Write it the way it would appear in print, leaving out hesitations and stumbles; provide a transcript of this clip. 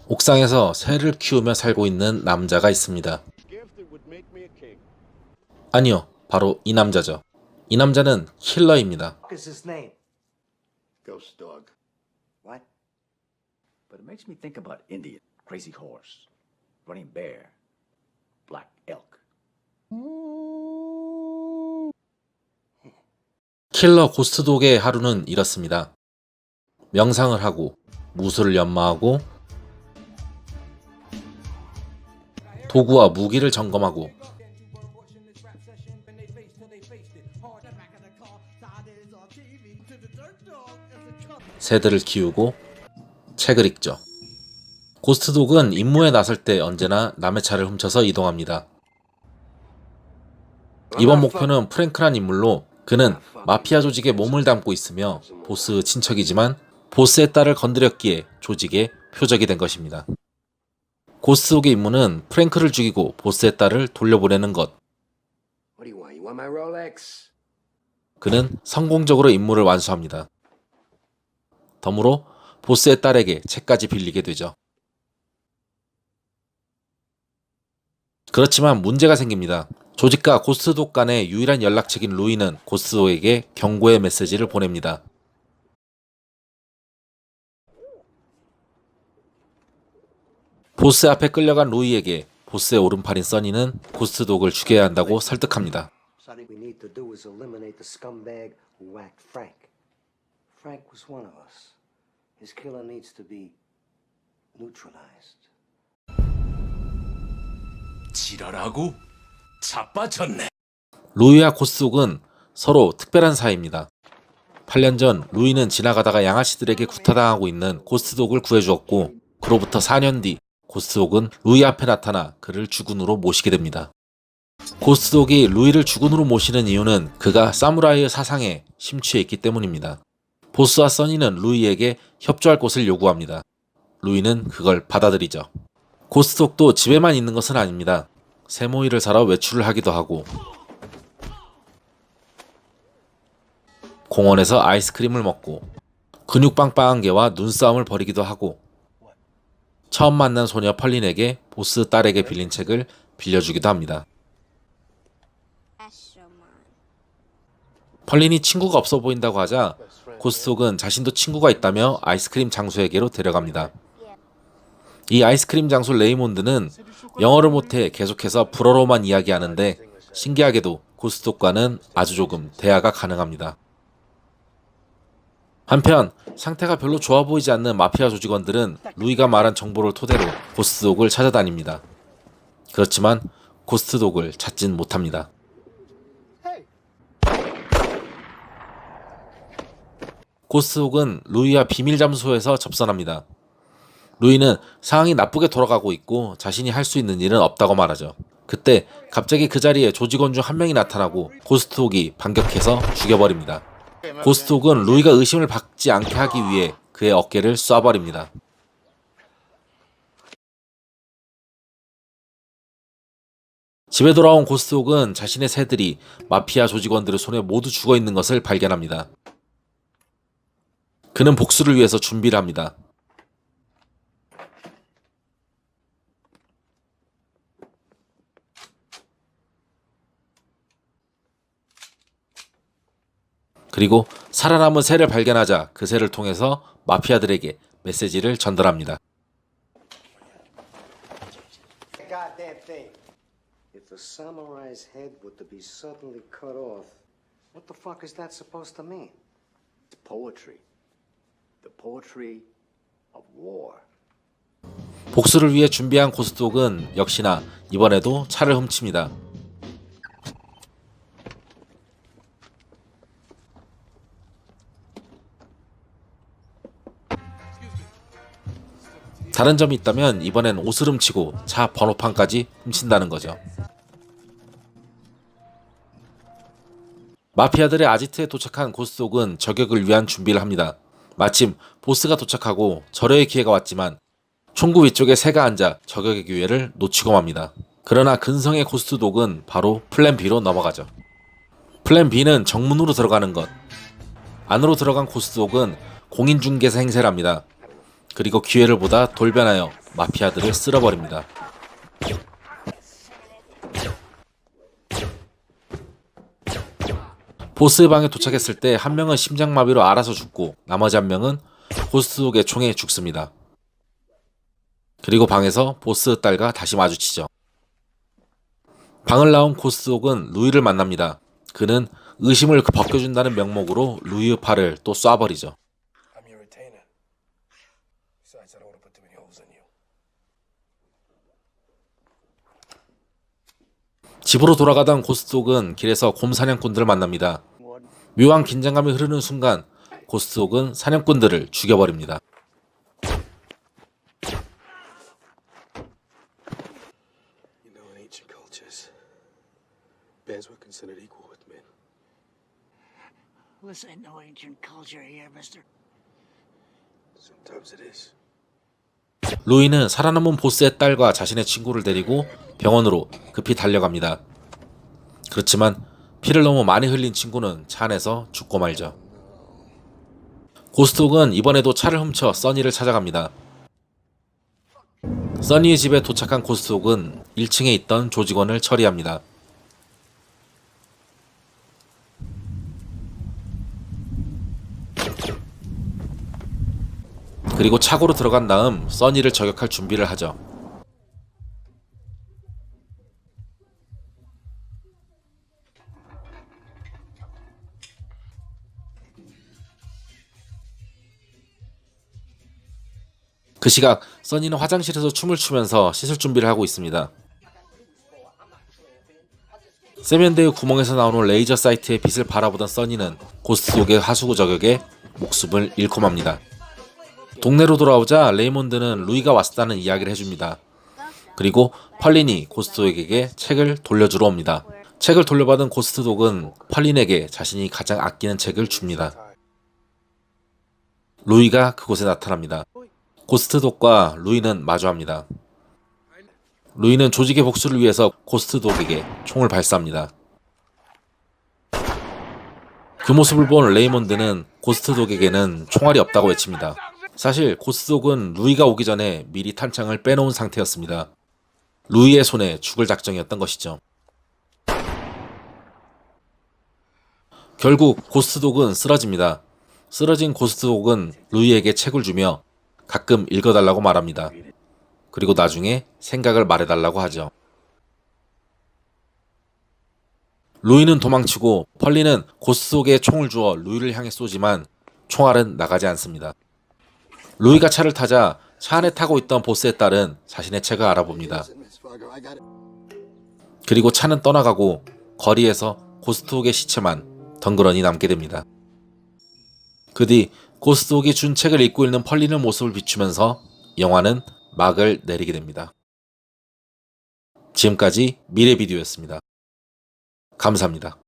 옥상에서 새를 키우며 살고 있는 남자가 있습니다. 아니요, 바로 이 남자죠. 이 남자는 킬러입니다. What is his name? Ghost dog. What? But it makes me think about Indian, crazy horse, running bear, black elk. 킬러 고스트독의 하루는 이렇습니다. 명상을 하고 무술을 연마하고 도구와 무기를 점검하고 새들을 키우고 책을 읽죠. 고스트독은 임무에 나설 때 언제나 남의 차를 훔쳐서 이동합니다. 이번 목표는 프랭크란 인물로 그는 마피아 조직에 몸을 담고 있으며 보스 친척이지만 보스의 딸을 건드렸기에 조직의 표적이 된 것입니다. 고스트독의 임무는 프랭크를 죽이고 보스의 딸을 돌려보내는 것. What do you want? You want my Rolex? 그는 성공적으로 임무를 완수합니다. 덤으로 보스의 딸에게 책까지 빌리게 되죠. 그렇지만 문제가 생깁니다. 조직과 고스트독 간의 유일한 연락책인 루이는 고스트독에게 경고의 메시지를 보냅니다. 보스 앞에 끌려간 루이에게 보스의 오른팔인 써니는 고스트독을 죽여야 한다고 설득합니다. What we need to do is eliminate the scumbag who whacked Frank. Frank was one of us. His killer needs to be neutralized. 지랄하고 자빠졌네. 루이와 고스트독은 서로 특별한 사이입니다. 8년 전 루이는 지나가다가 양아치들에게 구타당하고 있는 고스트독을 구해주었고 그로부터 4년 뒤 고스트독은 루이 앞에 나타나 그를 주군으로 모시게 됩니다. 고스트독이 루이를 주군으로 모시는 이유는 그가 사무라이의 사상에 심취해 있기 때문입니다. 보스와 써니는 루이에게 협조할 것을 요구합니다. 루이는 그걸 받아들이죠. 고스트독도 집에만 있는 것은 아닙니다. 세모이를 사러 외출을 하기도 하고 공원에서 아이스크림을 먹고 근육빵빵한 개와 눈싸움을 벌이기도 하고 처음 만난 소녀 펄린에게 보스 딸에게 빌린 책을 빌려주기도 합니다. 펄린이 친구가 없어 보인다고 하자 고스트독은 자신도 친구가 있다며 아이스크림 장소에게로 데려갑니다. 이 아이스크림 장소 레이몬드는 영어를 못해 계속해서 불어로만 이야기하는데 신기하게도 고스트독과는 아주 조금 대화가 가능합니다. 한편 상태가 별로 좋아 보이지 않는 마피아 조직원들은 루이가 말한 정보를 토대로 고스트독을 찾아다닙니다. 그렇지만 고스트독을 찾진 못합니다. 고스트독은 루이와 비밀 잠수소에서 접선합니다. 루이는 상황이 나쁘게 돌아가고 있고 자신이 할 수 있는 일은 없다고 말하죠. 그때 갑자기 그 자리에 조직원 중 한 명이 나타나고 고스트독이 반격해서 죽여버립니다. 고스트독은 루이가 의심을 받지 않게 하기 위해 그의 어깨를 쏴버립니다. 집에 돌아온 고스트독은 자신의 새들이 마피아 조직원들의 손에 모두 죽어있는 것을 발견합니다. 그는 복수를 위해서 준비를 합니다. 그리고 살아남은 새를 발견하자 그 새를 통해서 마피아들에게 메시지를 전달합니다. Goddamn thing. If the samurai's head were to be suddenly cut off, what the fuck is that supposed to mean? It's poetry. The poetry of war. 복수를 위해 준비한 고스트독은 역시나 이번에도 차를 훔칩니다. 다른 점이 있다면 이번엔 옷을 훔치고 차 번호판까지 훔친다는 거죠. 마피아들의 아지트에 도착한 고스트독은 저격을 위한 준비를 합니다. 마침 보스가 도착하고 절여의 기회가 왔지만 총구 위쪽에 새가 앉아 저격의 기회를 놓치고 맙니다. 그러나 근성의 고스트독은 바로 플랜 B로 넘어가죠. 플랜 B는 정문으로 들어가는 것. 안으로 들어간 고스트독은 공인중개사 행세를 합니다. 그리고 기회를 보다 돌변하여 마피아들을 쓸어버립니다. 보스의 방에 도착했을 때 한 명은 심장마비로 알아서 죽고 나머지 한 명은 고스트독의 총에 죽습니다. 그리고 방에서 보스 딸과 다시 마주치죠. 방을 나온 고스트독은 루이를 만납니다. 그는 의심을 벗겨준다는 명목으로 루이의 팔을 또 쏴버리죠. I'm your retainer. Besides, I don't want to put too many holes in you. 집으로 돌아가던 고스트독은 길에서 곰 사냥꾼들을 만납니다. 묘한 긴장감이 흐르는 순간 고스트독은 사냥꾼들을 죽여버립니다. You know, in ancient cultures, bears were considered equal with men. This ain't no ancient culture here, mister. Sometimes it is. 루이는 살아남은 보스의 딸과 자신의 친구를 데리고 병원으로 급히 달려갑니다. 그렇지만 피를 너무 많이 흘린 친구는 차 안에서 죽고 말죠. 고스트독은 이번에도 차를 훔쳐 써니를 찾아갑니다. 써니의 집에 도착한 고스트독은 1층에 있던 조직원을 처리합니다. 그리고 차고로 들어간 다음 써니를 저격할 준비를 하죠. 그 시각 써니는 화장실에서 춤을 추면서 씻을 준비를 하고 있습니다. 세면대의 구멍에서 나오는 레이저 사이트의 빛을 바라보던 써니는 고스트독의 하수구 저격에 목숨을 잃고 맙니다. 동네로 돌아오자 레이몬드는 루이가 왔다는 이야기를 해줍니다. 그리고 펄린이 고스트독에게 책을 돌려주러 옵니다. 책을 돌려받은 고스트독은 펄린에게 자신이 가장 아끼는 책을 줍니다. 루이가 그곳에 나타납니다. 고스트독과 루이는 마주합니다. 루이는 조직의 복수를 위해서 고스트독에게 총을 발사합니다. 그 모습을 본 레이몬드는 고스트독에게는 총알이 없다고 외칩니다. 사실 고스트독은 루이가 오기 전에 미리 탄창을 빼놓은 상태였습니다. 루이의 손에 죽을 작정이었던 것이죠. 결국 고스트독은 쓰러집니다. 쓰러진 고스트독은 루이에게 책을 주며 가끔 읽어달라고 말합니다. 그리고 나중에 생각을 말해달라고 하죠. 루이는 도망치고 펄리는 고스트독에 총을 주어 루이를 향해 쏘지만 총알은 나가지 않습니다. 루이가 차를 타자 차 안에 타고 있던 보스의 딸은 자신의 책을 알아봅니다. 그리고 차는 떠나가고 거리에서 고스트독의 시체만 덩그러니 남게 됩니다. 그 뒤 고스트독이 준 책을 읽고 있는 펄리는 모습을 비추면서 영화는 막을 내리게 됩니다. 지금까지 미래비디오였습니다. 감사합니다.